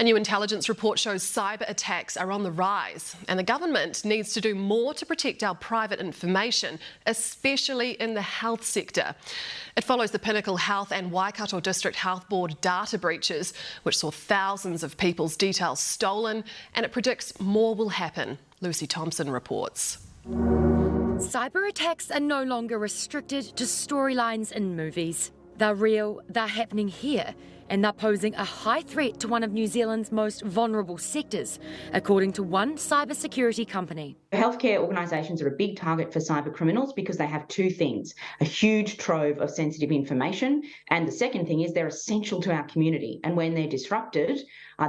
A new intelligence report shows cyber attacks are on the rise, and the government needs to do more to protect our private information, especially in the health sector. It follows the Pinnacle Health and Waikato District Health Board data breaches, which saw thousands of people's details stolen, and it predicts more will happen. Lucy Thompson reports. Cyber attacks are no longer restricted to storylines in movies. They're real, they're happening here, and they're posing a high threat to one of New Zealand's most vulnerable sectors, according to one cybersecurity company. Healthcare organisations are a big target for cyber criminals because they have two things: a huge trove of sensitive information, and the second thing is they're essential to our community. And when they're disrupted,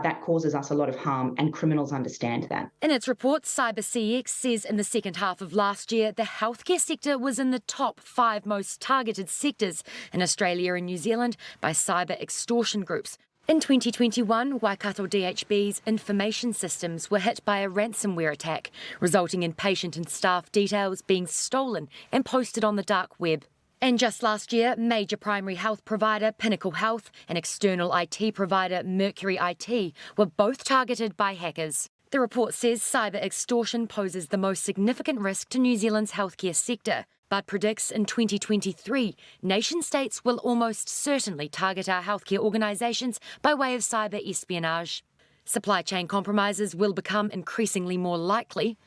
that causes us a lot of harm, and criminals understand that. In its report, CyberCX says in the second half of last year, the healthcare sector was in the top 5 most targeted sectors in Australia and New Zealand by cyber extortion groups. In 2021, Waikato DHB's information systems were hit by a ransomware attack, resulting in patient and staff details being stolen and posted on the dark web. And just last year, major primary health provider Pinnacle Health and external IT provider Mercury IT were both targeted by hackers. The report says cyber extortion poses the most significant risk to New Zealand's healthcare sector, but predicts in 2023, nation states will almost certainly target our healthcare organisations by way of cyber espionage. Supply chain compromises will become increasingly more likely.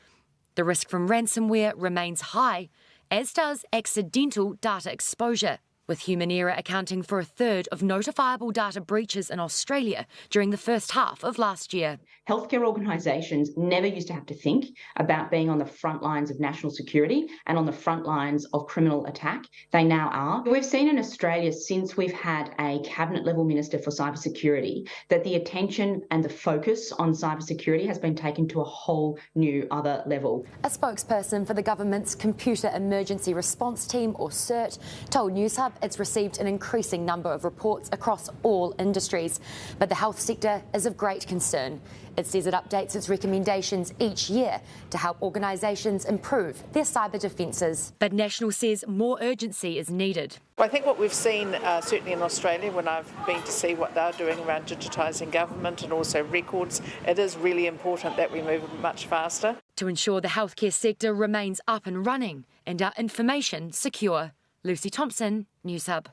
The risk from ransomware remains high, as does accidental data exposure, with human error accounting for a third of notifiable data breaches in Australia during the first half of last year. Healthcare organisations never used to have to think about being on the front lines of national security and on the front lines of criminal attack. They now are. We've seen in Australia, since we've had a cabinet-level minister for cybersecurity, that the attention and the focus on cybersecurity has been taken to a whole new other level. A spokesperson for the government's Computer Emergency Response Team, or CERT, told Newshub it's received an increasing number of reports across all industries, but the health sector is of great concern. It says it updates its recommendations each year to help organisations improve their cyber defences. But National says more urgency is needed. I think what we've seen, certainly in Australia, when I've been to see what they're doing around digitising government and also records, it is really important that we move much faster. To ensure the healthcare sector remains up and running and our information secure. Lucy Thompson, Newshub.